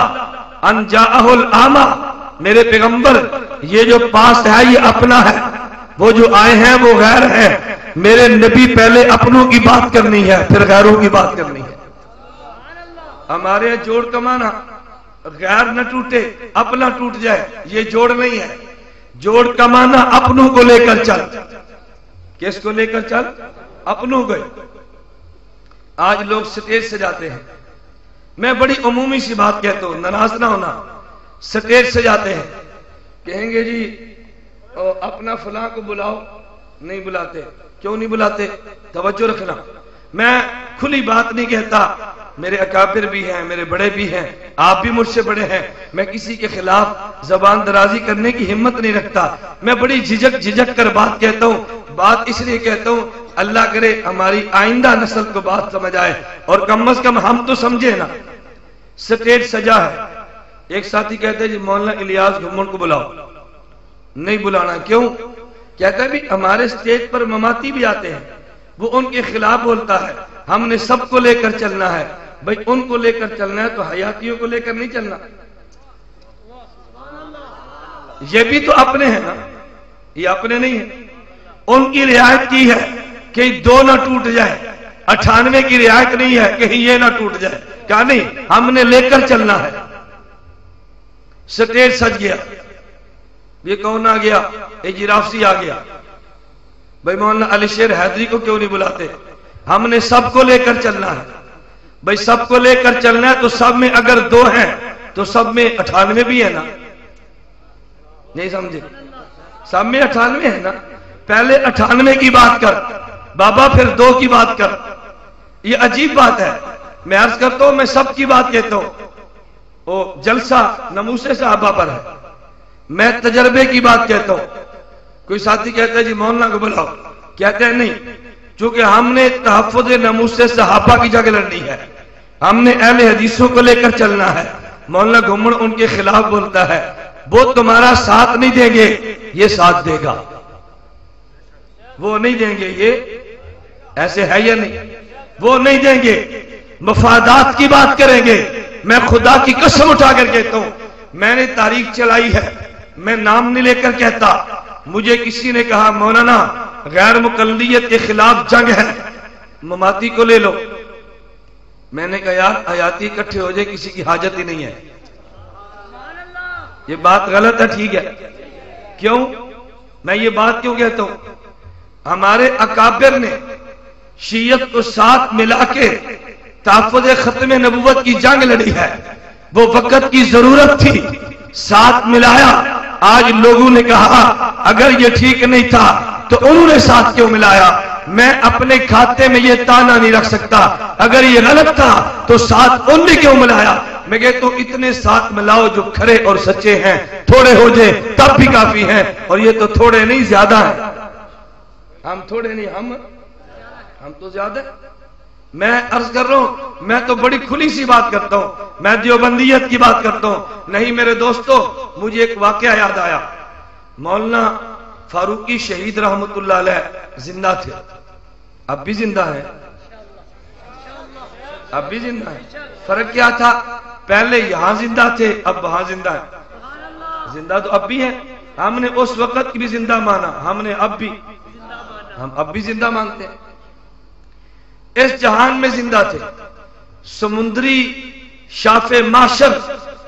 ان جاءہ الاعمی، میرے پیغمبر یہ جو پاس ہے یہ اپنا ہے، وہ جو آئے ہیں وہ غیر ہے۔ میرے نبی پہلے اپنوں کی بات کرنی ہے پھر غیروں کی بات کرنی ہے۔ ہمارے جوڑ کمانا غیر نہ ٹوٹے اپنا ٹوٹ جائے، یہ جوڑ نہیں ہے۔ جوڑ کمانا اپنوں کو لے کر چل، کس کو لے کر چل؟ اپنوں کو۔ آج لوگ سٹیج سجاتے ہیں، میں بڑی عمومی سی بات کہتا ہوں، ناراض نہ ہونا، سٹیج سجاتے ہیں، کہیں گے جی اپنا فلاں کو بلاؤ، نہیں بلاتے۔ کیوں نہیں بلاتے؟ توجہ رکھنا، میں کھلی بات نہیں کہتا، میرے اکابر بھی ہیں، میرے بڑے بھی ہیں، آپ بھی مجھ سے بڑے ہیں، میں کسی کے خلاف زبان درازی کرنے کی ہمت نہیں رکھتا، میں بڑی جھجک کر بات کہتا ہوں۔ بات اس لیے کہتا ہوں اللہ کرے ہماری آئندہ نسل کو بات سمجھ آئے، اور کم از کم ہم تو سمجھے نا۔ سٹیج سجا ہے، ایک ساتھی کہتے ہیں جی مولانا الیاس گھمن کو بلاؤ، نہیں بلانا۔ کیوں؟ کہتا ہے بھی ہمارے سٹیج پر مماتی بھی آتے ہیں، وہ ان کے خلاف بولتا ہے، ہم نے سب کو لے کر چلنا ہے۔ بھئی ان کو لے کر چلنا ہے تو حیاتیوں کو لے کر نہیں چلنا، یہ بھی تو اپنے ہیں نا، یہ اپنے نہیں ہیں۔ ان کی رعایت کی ہے کہ دو نہ ٹوٹ جائے، 98 کی رعایت نہیں ہے کہیں یہ نہ ٹوٹ جائے، کیا نہیں، ہم نے لے کر چلنا ہے۔ سٹیج سج گیا، یہ کون آ گیا؟ ایک جرافسی آ گیا۔ بھائی مولانا علی شیر حیدری کو کیوں نہیں بلاتے؟ ہم نے سب کو لے کر چلنا ہے۔ بھائی سب کو لے کر چلنا ہے تو سب میں اگر دو ہیں تو سب میں 98 بھی ہے نا، نہیں سمجھے؟ سب میں 98 ہے نا، پہلے 98 کی بات کر بابا، پھر 2 کی بات کر۔ یہ عجیب بات ہے، میں عرض کرتا ہوں میں سب کی بات کہتا ہوں، وہ جلسہ نموسے صحابہ پر ہے، میں تجربے کی بات کہتا ہوں۔ کوئی ساتھی کہتا ہے جی مولانا کو بلاؤ، کہتے ہیں نہیں، چونکہ ہم نے تحفظ نموسے صحابہ کی جگہ لڑنی ہے، ہم نے اہل حدیثوں کو لے کر چلنا ہے۔ مولانا گھمڑ ان کے خلاف بولتا ہے، وہ تمہارا ساتھ نہیں دیں گے، یہ ساتھ دے گا، وہ نہیں دیں گے، یہ ایسے ہے یا نہیں؟ وہ نہیں دیں گے، مفادات کی بات کریں گے۔ میں خدا کی قسم اٹھا کر کہتا ہوں، میں نے تاریخ چلائی ہے، میں نام نہیں لے کر کہتا، مجھے کسی نے کہا مولانا غیر مقلدیت کے خلاف جنگ ہے، مماتی کو لے لو۔ میں نے کہا یار حیاتی اکٹھے ہو جائے کسی کی حاجت ہی نہیں ہے، یہ بات غلط ہے، ٹھیک ہے؟ کیوں میں یہ بات کیوں کہتا ہوں؟ ہمارے اکابر نے شیعت کو ساتھ ملا کے تحفظ ختم نبوت کی جنگ لڑی ہے، وہ وقت کی ضرورت تھی، ساتھ ملایا۔ آج لوگوں نے کہا اگر یہ ٹھیک نہیں تھا تو انہوں نے ساتھ کیوں ملایا؟ میں اپنے کھاتے میں یہ تانا نہیں رکھ سکتا، اگر یہ غلط تھا تو ساتھ ان نے کیوں ملایا؟ میں کہتا ہوں اتنے ساتھ ملاؤ جو کھرے اور سچے ہیں، تھوڑے ہو جائے تب بھی کافی ہیں، اور یہ تو تھوڑے نہیں زیادہ ہیں، ہم تھوڑے نہیں، ہم تو زیادہ ہیں۔ میں عرض کر رہا ہوں، میں تو بڑی کھلی سی بات کرتا ہوں، میں دیوبندیت کی بات کرتا ہوں نہیں۔ میرے دوستو مجھے ایک واقعہ یاد آیا، مولانا فاروقی شہید رحمت اللہ علیہ زندہ تھے، اب بھی زندہ ہے، اب بھی زندہ ہے۔ فرق کیا تھا؟ پہلے یہاں زندہ تھے، اب وہاں زندہ ہے۔ زندہ تو اب بھی ہیں، ہم نے اس وقت کی بھی زندہ مانا، ہم نے ہم اب بھی زندہ مانتے ہیں۔ اس جہان میں زندہ تھے، سمندری شاف معاشر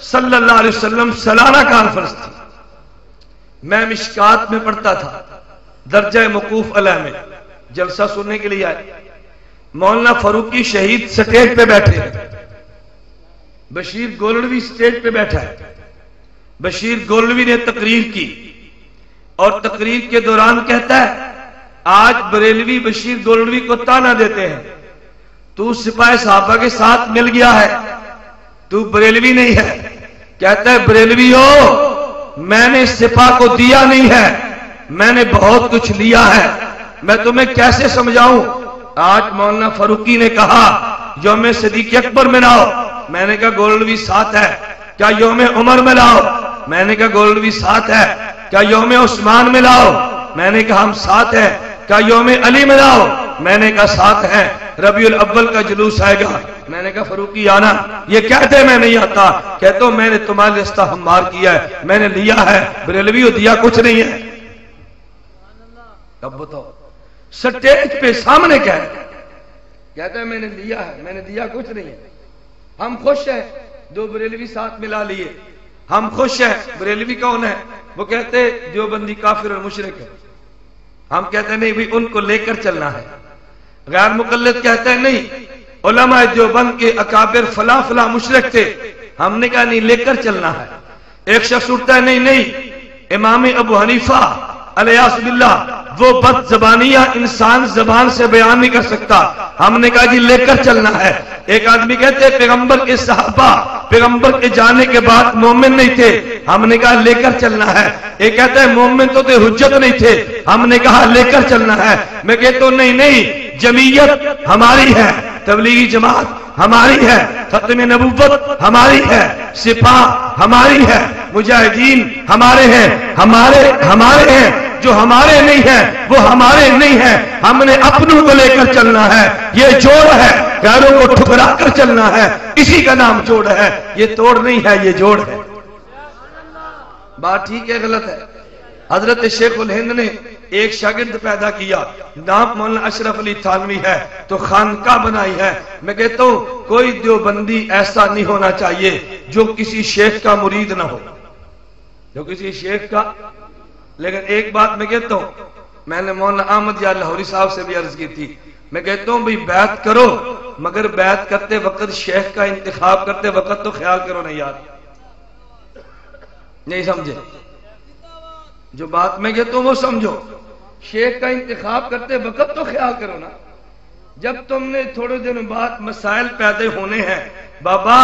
صلی اللہ علیہ وسلم سالانہ کانفرنس تھی، میں مشکات میں پڑھتا تھا، درجہ موقوف علیہ میں جلسہ سننے کے لیے آئے۔ مولانا فاروقی شہید سٹیج پہ بیٹھے، بشیر گولڑوی سٹیج پہ بیٹھا ہے۔ بشیر گولڑوی نے تقریر کی اور تقریر کے دوران کہتا ہے آج بریلوی بشیر گولڑوی کو تانا دیتے ہیں، تو سپاہ صحابہ کے ساتھ مل گیا ہے، تو بریلوی نہیں ہے۔ کہتا ہے بریلوی ہو، میں نے سپاہ کو دیا نہیں ہے، میں نے بہت کچھ لیا ہے، میں تمہیں کیسے سمجھاؤں؟ آج مولانا فاروقی نے کہا یوم صدیق اکبر مناؤ، میں نے کہا گولڑوی ساتھ ہے، کیا یوم عمر میں لاؤ؟ میں نے کہا گولڈوی ساتھ ہے۔ کیا یوم عثمان میں لاؤ؟ میں نے کہا ہم ساتھ ہیں۔ کیا یوم علی میں لاؤ؟ میں نے کہا ساتھ ہیں۔ ربیع الاول کا جلوس آئے گا، میں نے کہا فاروقی آنا، یہ کہتے میں نہیں آتا، کہتا ہوں میں نے تمہارے رستہ ہموار کیا ہے، میں نے لیا ہے، بریلوی ہو دیا کچھ نہیں ہے۔ اب بتاؤ سٹیج پہ سامنے کہتا ہے میں نے لیا ہے، میں نے دیا کچھ نہیں ہے۔ ہم خوش ہیں، دو بریلوی ساتھ ملا لیے، ہم خوش ہیں۔ بریلوی کون ہے؟ وہ کہتے دیوبندی کافر اور مشرک ہے، ہم کہتے ہیں نہیں بھی ان کو لے کر چلنا ہے۔ غیر مقلد کہتا ہے نہیں علماء دیوبند کے اکابر فلاں فلاں مشرک تھے، ہم نے کہا نہیں لے کر چلنا ہے۔ ایک شخص اٹھتا ہے نہیں امام ابو حنیفہ علیہ باللہ وہ بد زبانیاں انسان زبان سے بیان نہیں کر سکتا، ہم نے کہا جی لے کر چلنا ہے۔ ایک آدمی کہتے ہیں پیغمبر کے صحابہ پیغمبر کے جانے کے بعد مومن نہیں تھے، ہم نے کہا لے کر چلنا ہے۔ ایک کہتا ہے مومن تو تھے حجت نہیں تھے، ہم نے کہا لے کر چلنا ہے۔ میں کہتا ہوں نہیں جمعیت ہماری ہے، تبلیغی جماعت ہماری ہے، ختم نبوت ہماری ہے، سپاہ ہماری ہے، مجاہدین ہمارے ہیں، ہمارے ہیں، جو ہمارے نہیں ہیں وہ ہمارے نہیں ہیں، ہم نے اپنوں کو لے کر چلنا ہے، یہ جوڑ ہے، غیروں کو ٹھکرا کر چلنا ہے، اسی کا نام جوڑ ہے، یہ توڑ نہیں ہے یہ جوڑ ہے۔ بات ٹھیک ہے غلط ہے؟ حضرت شیخ الہند نے ایک شاگرد پیدا کیا، نام مولانا اشرف علی تھانوی ہے، تو خانقاہ بنائی ہے۔ میں کہتا ہوں کوئی دیوبندی ایسا نہیں ہونا چاہیے جو کسی شیخ کا مرید نہ ہو، جو کسی شیخ کا۔ لیکن ایک بات میں کہتا ہوں، میں نے مولانا احمد یا لاہوری صاحب سے بھی عرض کی تھی، میں کہتا ہوں بھئی بیعت کرو، مگر بیعت کرتے وقت شیخ کا انتخاب کرتے وقت تو خیال کرو نہیں یار، نہیں سمجھے؟ جو بات میں کہتا ہوں وہ سمجھو، شیخ کا انتخاب کرتے وقت تو خیال کرو نا۔ جب تم نے تھوڑے دن بعد مسائل پیدا ہونے ہیں، بابا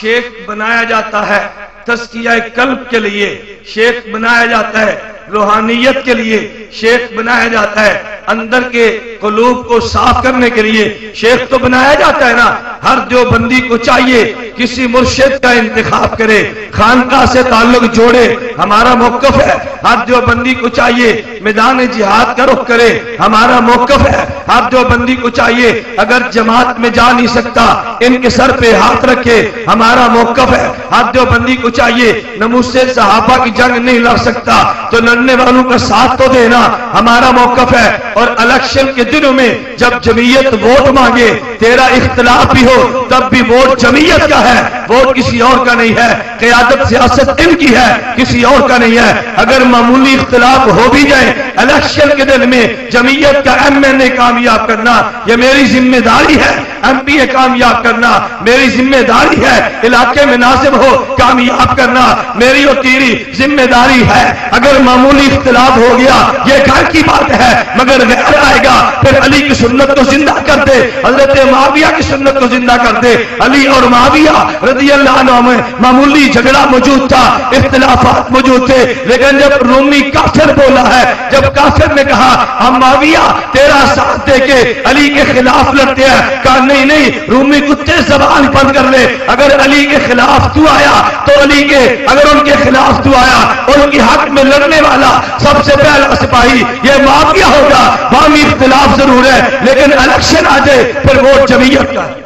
شیخ بنایا جاتا ہے تزکیہ قلب کے لیے، شیخ بنایا جاتا ہے روحانیت کے لیے، شیخ بنایا جاتا ہے اندر کے قلوب کو صاف کرنے کے لیے، شیخ تو بنایا جاتا ہے نا۔ ہر دیوبندی کو چاہیے کسی مرشد کا انتخاب کرے، خانقاہ سے تعلق جوڑے، ہمارا موقف ہے۔ ہر دیوبندی کو چاہیے میدان جہاد کا رخ کرے، ہمارا موقف ہے۔ ہر دیوبندی کو چاہیے اگر جماعت میں جا نہیں سکتا ان کے سر پہ ہاتھ رکھے، ہمارا موقف ہے۔ ہر دیوبندی کو چاہیے ناموس صحابہ کی جنگ نہیں لڑ سکتا تو لڑنے والوں کا ساتھ تو دینا، ہمارا موقف ہے۔ اور الیکشن کے دنوں میں جب جمعیت ووٹ مانگے، تیرا اختلاف بھی ہو تب بھی ووٹ جمعیت کا ہے، ووٹ کسی اور کا نہیں ہے۔ قیادت سیاست ان کی ہے، کسی اور کا نہیں ہے۔ اگر معمولی اختلاف ہو بھی جائے الیکشن کے دن میں جمعیت کا ایم این اے کامیاب کرنا یہ میری ذمہ داری ہے، ایم پی اے کامیاب کرنا میری ذمہ داری ہے، علاقے میں ناظم ہو کامیاب کرنا میری اور تیری ذمہ داری ہے۔ اگر معمولی اختلاف ہو گیا یہ گھر کی بات ہے، مگر غیر آئے گا پھر علی کی سنت کو زندہ کر دے، حضرت معاویہ کی سنت کو زندہ کر دے۔ علی اور معاویہ رضی اللہ عنہ میں معمولی جھگڑا موجود تھا، اختلافات موجود تھے، لیکن جب رومی کافر بولا ہے، جب کافر نے کہا ہم معاویہ تیرا ساتھ دے کے علی کے خلاف لڑتے ہیں، کہا نہیں رومی کتے زبان بند کر لے، اگر علی کے خلاف تو آیا تو علی کے، اگر ان کے خلاف تو آیا ان کی حق میں لڑنے والا سب سے پہلا سپاہی یہ معاویہ ہوگا۔ بامی اختلاف ضرور ہے لیکن الیکشن آ جائے پھر ووٹ جمعیت کا ہے،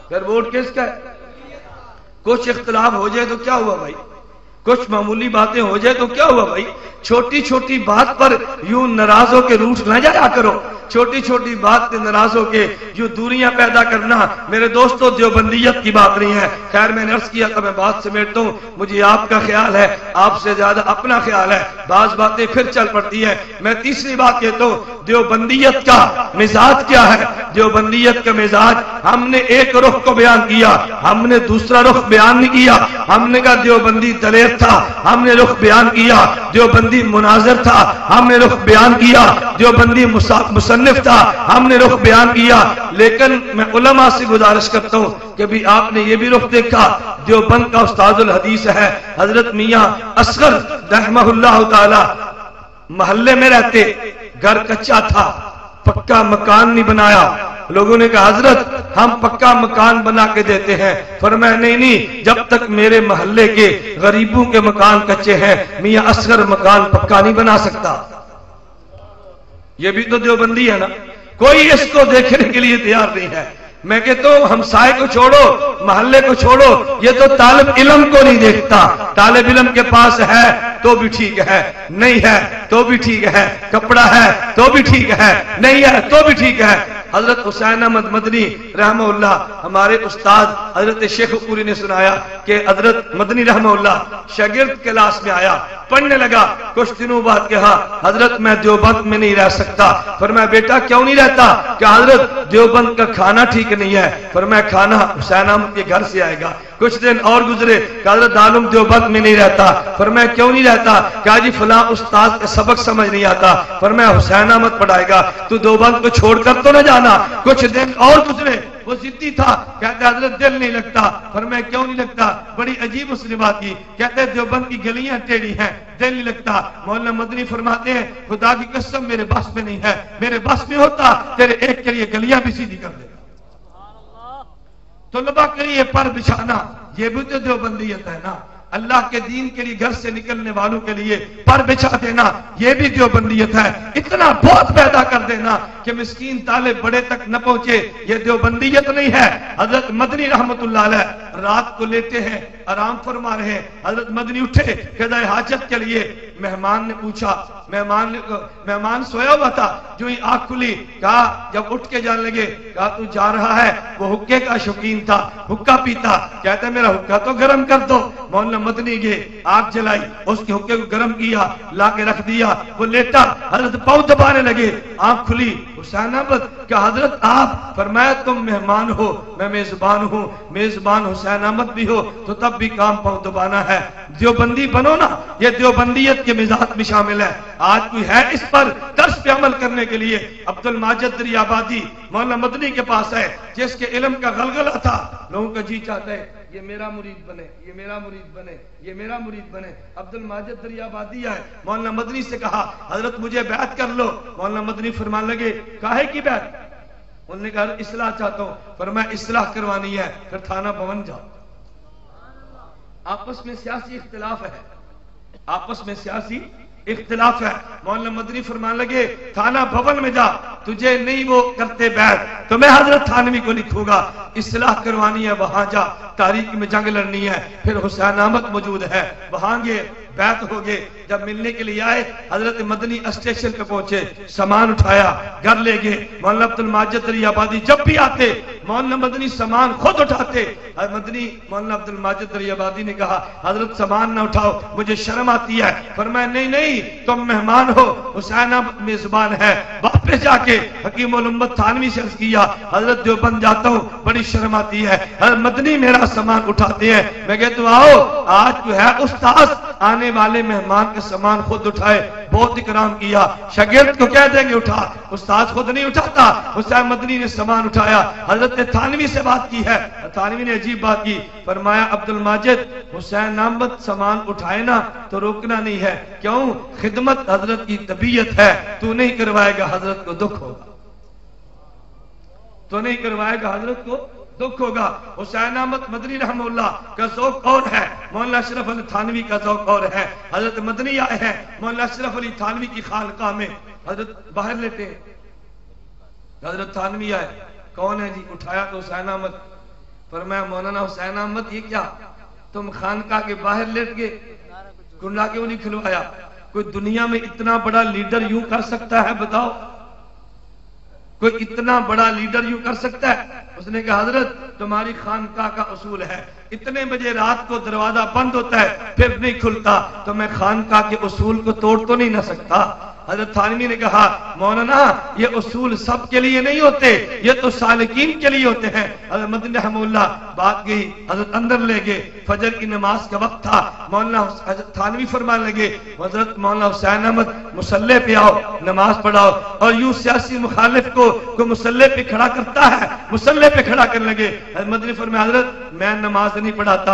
پھر ووٹ کس کا ہے؟ کچھ اختلاف ہو جائے تو کیا ہوا بھائی، کچھ معمولی باتیں ہو جائے تو کیا ہوا بھائی، چھوٹی چھوٹی بات پر یوں ناراض ہو کے روٹھ نہ جایا کرو، چھوٹی چھوٹی بات پہ ناراض ہو کے جو دوریاں پیدا کرنا میرے دوستوں دیوبندیت کی بات نہیں ہے۔ خیر میں نے عرض کیا تھا میں بات سمیٹتا ہوں، مجھے آپ کا خیال ہے، آپ سے زیادہ اپنا خیال ہے، بعض باتیں پھر چل پڑتی ہیں۔ میں تیسری بات کہتا ہوں دیوبندیت کا مزاج کیا ہے؟ دیوبندیت کا مزاج، ہم نے ایک رخ کو بیان کیا، ہم نے دوسرا رخ بیان نہیں کیا۔ ہم نے کہا دیوبندی دلیر تھا، ہم نے رخ بیان کیا۔ دیوبندی مناظر تھا، ہم نے رخ بیان کیا۔ دیوبندی مصنف تھا، ہم نے رخ بیان کیا۔ لیکن میں علماء سے گزارش کرتا ہوں کہ بھی آپ نے یہ بھی رخ دیکھا، دیوبند کا استاد الحدیث ہے حضرت میاں اصغر رحمہ اللہ تعالی، محلے میں رہتے، گھر کچا تھا، پکا مکان نہیں بنایا۔ لوگوں نے کہا حضرت ہم پکا مکان بنا کے دیتے ہیں۔ فرمایا نہیں، جب تک میرے محلے کے غریبوں کے مکان کچے ہیں میاں اصغر مکان پکا نہیں بنا سکتا۔ یہ بھی تو دیوبندی ہے نا، کوئی اس کو دیکھنے کے لیے تیار نہیں ہے۔ میں کہتا ہوں ہمسائے کو چھوڑو، محلے کو چھوڑو، یہ تو طالب علم کو نہیں دیکھتا۔ طالب علم کے پاس ہے تو بھی ٹھیک ہے، نہیں ہے تو بھی ٹھیک ہے، کپڑا ہے تو بھی ٹھیک ہے، نہیں ہے تو بھی ٹھیک ہے۔ حضرت حسین احمد مدنی رحمہ اللہ ہمارے استاد حضرت شیخ پوری نے سنایا کہ حضرت مدنی رحمہ اللہ شاگرد کلاس میں آیا، پڑھنے لگا، کچھ دنوں بعد کہا حضرت میں دیوبند میں نہیں رہ سکتا۔ فرمایا بیٹا کیوں نہیں رہتا؟ کہ حضرت دیوبند کا کھانا ٹھیک نہیں ہے۔ فرمایا کھانا حسین احمد کے گھر سے آئے گا۔ کچھ دن اور گزرے کہ حضرت دارالعلوم دیوبند میں نہیں رہتا۔ فرمایا کیوں نہیں رہتا؟ کہا جی فلاں استاد کا سبق سمجھ نہیں آتا۔ فرمایا حسین احمد پڑھائے گا، تو دیوبند کو چھوڑ کر تو نہ جانا۔ کچھ دن اور گزرے، وہ ضدی تھا، کہتے حضرت دل نہیں لگتا۔ فرمایا کیوں نہیں لگتا؟ بڑی عجیب اس نے بات کی، کہتے دیوبند کی گلیاں ٹیڑھی ہیں، دل نہیں لگتا۔ مولانا مدنی فرماتے ہیں خدا کی قسم میرے بس میں نہیں ہے، میرے بس میں ہوتا تیرے ایک کے لیے گلیاں بھی سیدھی کر دیتا۔ طلبہ کے لیے پر بچھانا یہ بھی تو دیوبندیت ہے نا، اللہ کے دین کے لیے گھر سے نکلنے والوں کے لیے پر بچھا دینا یہ بھی دیوبندیت ہے۔ اتنا بہت پیدا کر دینا کہ مسکین طالب بڑے تک نہ پہنچے، یہ دیوبندیت نہیں ہے۔ حضرت مدنی رحمت اللہ علیہ رات کو لیتے ہیں، آرام فرما رہے ہیں، حضرت مدنی اٹھے قضاء حاجت کے لیے۔ مہمان نے پوچھا، مہمان سویا ہوا تھا، جو ہی آنکھ کھلی کہا جب اٹھ کے جانے لگے، کہا تو جا رہا ہے؟ وہ حکے کا شوقین تھا، حکا پیتا، کہتا ہے میرا حکا تو گرم کر دو۔ مولانا مدنی گئے، آگ جلائی، اس کے حکے کو گرم کیا، لا کے رکھ دیا، وہ لیٹا، حضرت پاؤں دبانے لگے، آنکھ کھلی، حسین احمد کہ حضرت آپ؟ فرمایا تم مہمان ہو، میں میزبان ہوں، میزبان حسین احمد بھی ہو تو تب بھی کام پاؤں دبانا ہے۔ دیوبندی بنو نا، یہ دیوبندیت کے مزاج میں شامل ہے۔ آج کوئی ہے اس پر درس پہ عمل کرنے کے لیے؟ عبد الماجد دریابادی مولانا مدنی کے پاس ہے، جس کے علم کا غلغلہ تھا، لوگوں کا جی چاہتا ہے یہ میرا مرید بنے، یہ میرا مرید بنے، یہ میرا مرید بنے۔ عبد الماجد دریابادی ہے، مولانا مدنی سے کہا حضرت مجھے بیعت کر لو۔ مولانا مدنی فرمان لگے کاہے کی بیعت؟ انہوں نے کہا اصلاح چاہتا ہوں۔ فرمایا اصلاح کروانی ہے پھر تھانہ بھون جاؤ۔ آپس میں سیاسی اختلاف ہے، آپس میں سیاسی اختلاف ہے۔ مولانا مدنی فرمان لگے تھانہ بھون میں جا، تجھے نہیں وہ کرتے بیعت تو میں حضرت تھانوی کو لکھوں گا، اصلاح کروانی ہے وہاں جا، تاریخ میں جنگ لڑنی ہے۔ پھر حسین احمد موجود ہے، وہاں گئے، بیعت ہو گئے۔ جب ملنے کے لیے آئے حضرت مدنی اسٹیشن پہ پہنچے، سامان اٹھایا، گھر لے گئے۔ مولانا عبد الماجد دریابادی جب بھی آتے مولانا مدنی سامان خود اٹھاتے۔ مدنی مولانا عبد الماجد دریابادی نے کہا حضرت سامان نہ اٹھاؤ، مجھے شرم آتی ہے۔ فرمایا نہیں نہیں تم مہمان ہو، حسین احمد میزبان ہے۔ واپس جا کے حکیم الامت تھانوی سے عرض کیا حضرت دیوبند جاتا ہوں، بڑی شرم آتی ہے، حضرت مدنی میرا سامان اٹھاتے ہیں۔ میں کہتا ہوں آؤ، آج جو ہے استاد آنے والے مہمان کے سامان خود اٹھائے، بہت اکرام کیا۔ شاگرد کو کہہ دیں گے اٹھا، استاد خود نہیں اٹھاتا۔ حسین مدنی نے سامان اٹھایا، حضرت تھانوی سے بات کی ہے، تھانوی نے عجیب بات کی۔ فرمایا عبد الماجد حسین احمد سامان اٹھائے نا تو روکنا نہیں ہے، کیوں؟ خدمت حضرت کی طبیعت ہے، تو نہیں کروائے گا حضرت کو دکھ ہوگا، تو نہیں کروائے گا حضرت کو دکھ ہوگا۔ حسین احمد مدنی رحمہ اللہ کا ذوق اور ہے، مولانا اشرف علی تھانوی کا ذوق اور ہے۔ حضرت مدنی آئے ہیں مولانا اشرف علی تھانوی کی خانقاہ میں، حضرت باہر لیتے ہیں، حضرت تھانوی آئے، کون ہے جی؟ اٹھایا تو حسین احمد۔ فرمایا مولانا حسین احمد یہ کیا تم خانقاہ کے باہر لیٹ گئے، کنڈا کیوں نہیں کھلوایا؟ کوئی دنیا میں اتنا بڑا لیڈر یوں کر سکتا ہے؟ بتاؤ کوئی اتنا بڑا لیڈر یوں کر سکتا ہے؟ اس نے کہا حضرت تمہاری خانقاہ کا اصول ہے اتنے بجے رات کو دروازہ بند ہوتا ہے پھر نہیں کھلتا، تو میں خانقاہ کے اصول کو توڑ تو نہیں نہ سکتا۔ حضرت تھانوی نے کہا مولانا یہ اصول سب کے لیے نہیں ہوتے، یہ تو سالکین کے لیے ہوتے ہیں۔ حضرت مدنی رحمہ اللہ بات گئی، حضرت اندر لے گئے، فجر کی نماز کا وقت تھا۔ مولانا حضرت تھانوی فرمانے لگے حضرت مولانا حسین احمد مصلی پہ آؤ، نماز پڑھاؤ۔ اور یوں سیاسی مخالف کو مصلی پہ کھڑا کرتا ہے، مصلی پہ کھڑا کرنے لگے۔ حضرت مدنی فرمایا حضرت میں نماز نہیں پڑھاتا،